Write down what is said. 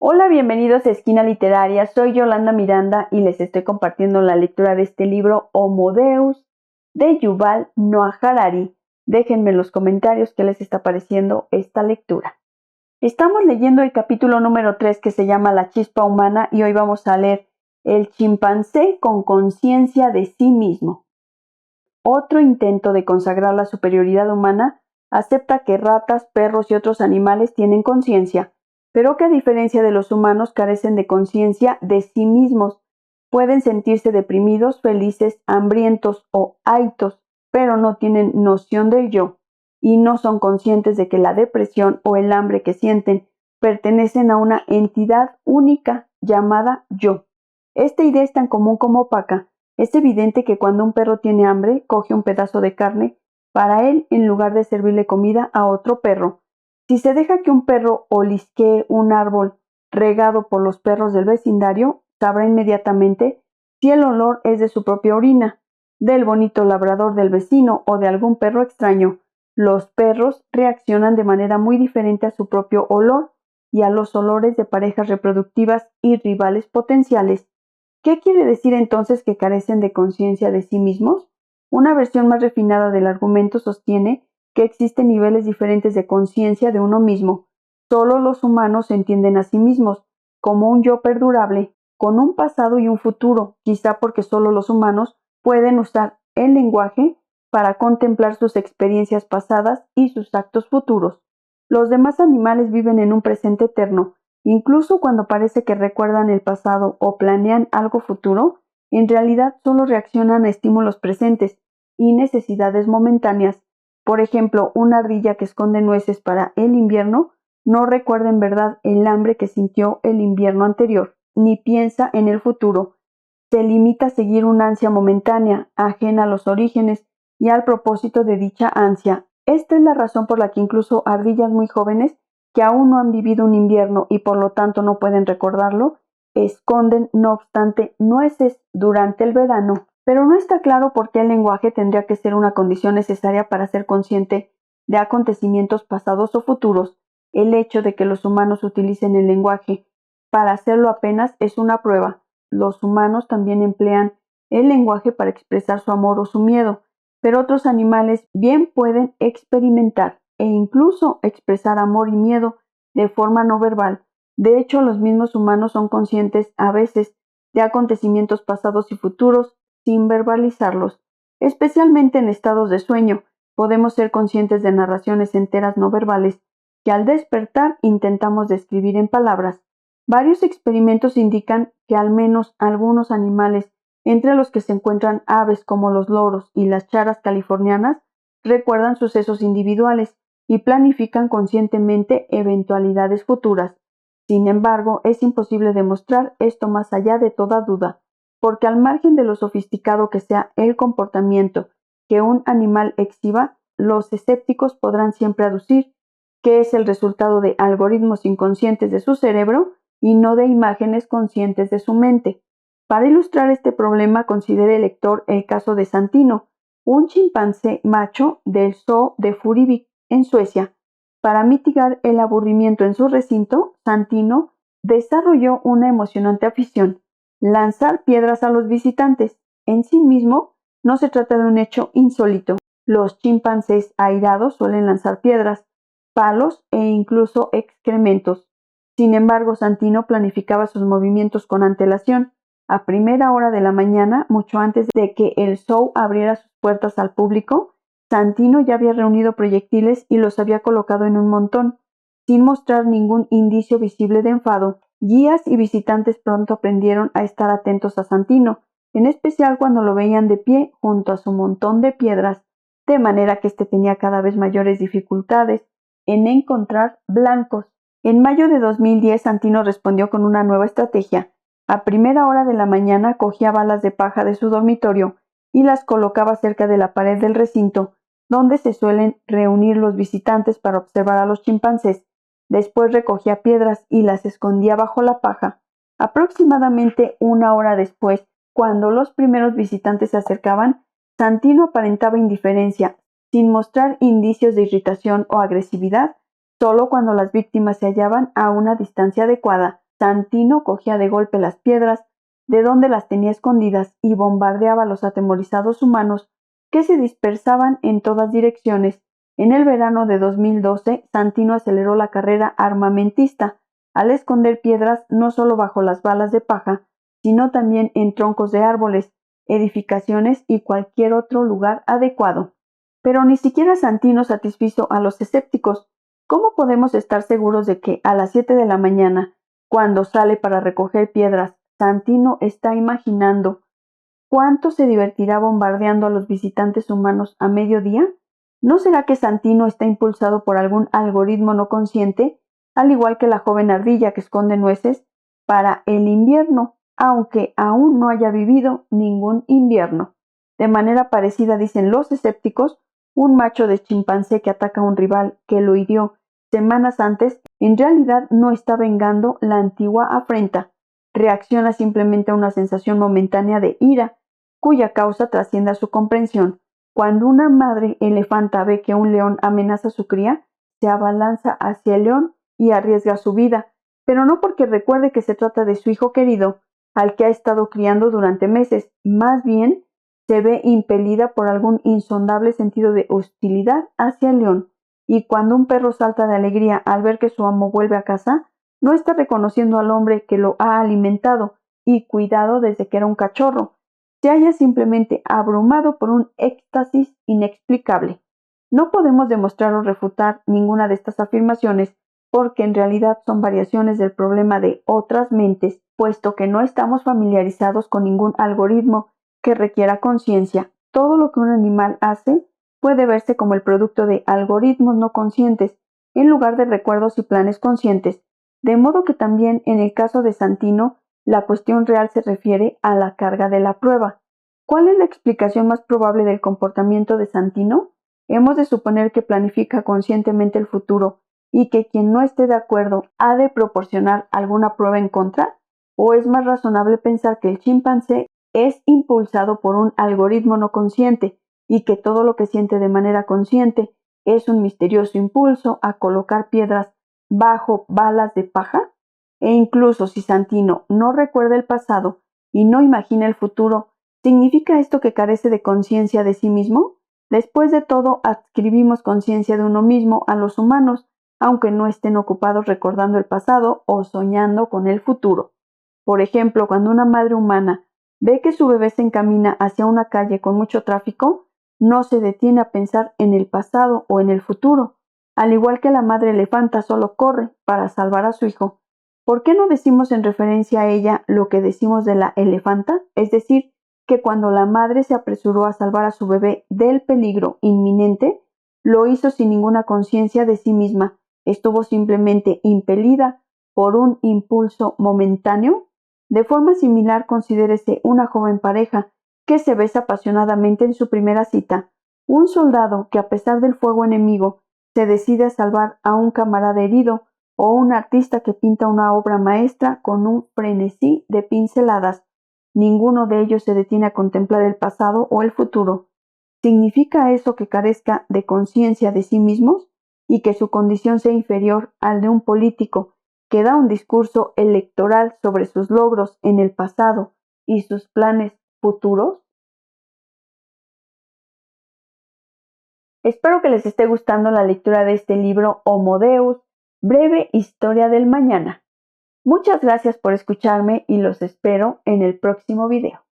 Hola, bienvenidos a Esquina Literaria. Soy Yolanda Miranda y les estoy compartiendo la lectura de este libro Homo Deus de Yuval Noah Harari. Déjenme en los comentarios qué les está pareciendo esta lectura. Estamos leyendo el capítulo número 3 que se llama La chispa humana y hoy vamos a leer El chimpancé con conciencia de sí mismo. Otro intento de consagrar la superioridad humana acepta que ratas, perros y otros animales tienen conciencia, pero que a diferencia de los humanos carecen de conciencia de sí mismos. Pueden sentirse deprimidos, felices, hambrientos o aitos, pero no tienen noción del yo y no son conscientes de que la depresión o el hambre que sienten pertenecen a una entidad única llamada yo. Esta idea es tan común como opaca. Es evidente que cuando un perro tiene hambre, coge un pedazo de carne para él en lugar de servirle comida a otro perro. Si se deja que un perro olisquee un árbol regado por los perros del vecindario, sabrá inmediatamente si el olor es de su propia orina, del bonito labrador del vecino o de algún perro extraño. Los perros reaccionan de manera muy diferente a su propio olor y a los olores de parejas reproductivas y rivales potenciales. ¿Qué quiere decir entonces que carecen de conciencia de sí mismos? Una versión más refinada del argumento sostiene que existen niveles diferentes de conciencia de uno mismo. Solo los humanos se entienden a sí mismos como un yo perdurable, con un pasado y un futuro, quizá porque solo los humanos pueden usar el lenguaje para contemplar sus experiencias pasadas y sus actos futuros. Los demás animales viven en un presente eterno. Incluso cuando parece que recuerdan el pasado o planean algo futuro, en realidad solo reaccionan a estímulos presentes y necesidades momentáneas. Por ejemplo, una ardilla que esconde nueces para el invierno no recuerda en verdad el hambre que sintió el invierno anterior, ni piensa en el futuro. Se limita a seguir una ansia momentánea, ajena a los orígenes y al propósito de dicha ansia. Esta es la razón por la que incluso ardillas muy jóvenes que aún no han vivido un invierno y por lo tanto no pueden recordarlo, esconden, no obstante, nueces durante el verano. Pero no está claro por qué el lenguaje tendría que ser una condición necesaria para ser consciente de acontecimientos pasados o futuros. El hecho de que los humanos utilicen el lenguaje para hacerlo apenas es una prueba. Los humanos también emplean el lenguaje para expresar su amor o su miedo, pero otros animales bien pueden experimentar e incluso expresar amor y miedo de forma no verbal. De hecho, los mismos humanos son conscientes a veces de acontecimientos pasados y futuros sin verbalizarlos. Especialmente en estados de sueño, podemos ser conscientes de narraciones enteras no verbales que al despertar intentamos describir en palabras. Varios experimentos indican que al menos algunos animales, entre los que se encuentran aves como los loros y las charas californianas, recuerdan sucesos individuales y planifican conscientemente eventualidades futuras. Sin embargo, es imposible demostrar esto más allá de toda duda, porque al margen de lo sofisticado que sea el comportamiento que un animal exhiba, los escépticos podrán siempre aducir que es el resultado de algoritmos inconscientes de su cerebro y no de imágenes conscientes de su mente. Para ilustrar este problema, considere el lector el caso de Santino, un chimpancé macho del zoo de Furuvik, en Suecia. Para mitigar el aburrimiento en su recinto, Santino desarrolló una emocionante afición: lanzar piedras a los visitantes. En sí mismo, no se trata de un hecho insólito. Los chimpancés airados suelen lanzar piedras, palos e incluso excrementos. Sin embargo, Santino planificaba sus movimientos con antelación. A primera hora de la mañana, mucho antes de que el zoo abriera sus puertas al público, Santino ya había reunido proyectiles y los había colocado en un montón, sin mostrar ningún indicio visible de enfado. Guías y visitantes pronto aprendieron a estar atentos a Santino, en especial cuando lo veían de pie junto a su montón de piedras, de manera que éste tenía cada vez mayores dificultades en encontrar blancos. En mayo de 2010, Santino respondió con una nueva estrategia. A primera hora de la mañana cogía balas de paja de su dormitorio y las colocaba cerca de la pared del recinto, donde se suelen reunir los visitantes para observar a los chimpancés. Después recogía piedras y las escondía bajo la paja. Aproximadamente una hora después, cuando los primeros visitantes se acercaban, Santino aparentaba indiferencia, sin mostrar indicios de irritación o agresividad, solo cuando las víctimas se hallaban a una distancia adecuada. Santino cogía de golpe las piedras de donde las tenía escondidas y bombardeaba a los atemorizados humanos que se dispersaban en todas direcciones. En el verano de 2012, Santino aceleró la carrera armamentista al esconder piedras no solo bajo las balas de paja, sino también en troncos de árboles, edificaciones y cualquier otro lugar adecuado. Pero ni siquiera Santino satisfizo a los escépticos. ¿Cómo podemos estar seguros de que a las 7 de la mañana, cuando sale para recoger piedras, Santino está imaginando cuánto se divertirá bombardeando a los visitantes humanos a mediodía? ¿No será que Santino está impulsado por algún algoritmo no consciente, al igual que la joven ardilla que esconde nueces para el invierno, aunque aún no haya vivido ningún invierno? De manera parecida, dicen los escépticos, un macho de chimpancé que ataca a un rival que lo hirió semanas antes, en realidad no está vengando la antigua afrenta. Reacciona simplemente a una sensación momentánea de ira, cuya causa trasciende a su comprensión. Cuando una madre elefanta ve que un león amenaza a su cría, se abalanza hacia el león y arriesga su vida, pero no porque recuerde que se trata de su hijo querido, al que ha estado criando durante meses, más bien se ve impelida por algún insondable sentido de hostilidad hacia el león. Y cuando un perro salta de alegría al ver que su amo vuelve a casa, no está reconociendo al hombre que lo ha alimentado y cuidado desde que era un cachorro. Se halla simplemente abrumado por un éxtasis inexplicable. No podemos demostrar o refutar ninguna de estas afirmaciones porque en realidad son variaciones del problema de otras mentes, puesto que no estamos familiarizados con ningún algoritmo que requiera conciencia. Todo lo que un animal hace puede verse como el producto de algoritmos no conscientes, en lugar de recuerdos y planes conscientes, de modo que también en el caso de Santino, la cuestión real se refiere a la carga de la prueba. ¿Cuál es la explicación más probable del comportamiento de Santino? Hemos de suponer que planifica conscientemente el futuro y que quien no esté de acuerdo ha de proporcionar alguna prueba en contra, ¿o es más razonable pensar que el chimpancé es impulsado por un algoritmo no consciente y que todo lo que siente de manera consciente es un misterioso impulso a colocar piedras bajo balas de paja? E incluso si Santino no recuerda el pasado y no imagina el futuro, ¿significa esto que carece de conciencia de sí mismo? Después de todo, adscribimos conciencia de uno mismo a los humanos, aunque no estén ocupados recordando el pasado o soñando con el futuro. Por ejemplo, cuando una madre humana ve que su bebé se encamina hacia una calle con mucho tráfico, no se detiene a pensar en el pasado o en el futuro. Al igual que la madre elefanta solo corre para salvar a su hijo. ¿Por qué no decimos en referencia a ella lo que decimos de la elefanta? Es decir, que cuando la madre se apresuró a salvar a su bebé del peligro inminente, lo hizo sin ninguna conciencia de sí misma, estuvo simplemente impelida por un impulso momentáneo. De forma similar, considérese una joven pareja que se besa apasionadamente en su primera cita, un soldado que a pesar del fuego enemigo se decide a salvar a un camarada herido, o un artista que pinta una obra maestra con un frenesí de pinceladas. Ninguno de ellos se detiene a contemplar el pasado o el futuro. ¿Significa eso que carezca de conciencia de sí mismos y que su condición sea inferior al de un político que da un discurso electoral sobre sus logros en el pasado y sus planes futuros? Espero que les esté gustando la lectura de este libro Homo Deus, breve historia del mañana. Muchas gracias por escucharme y los espero en el próximo video.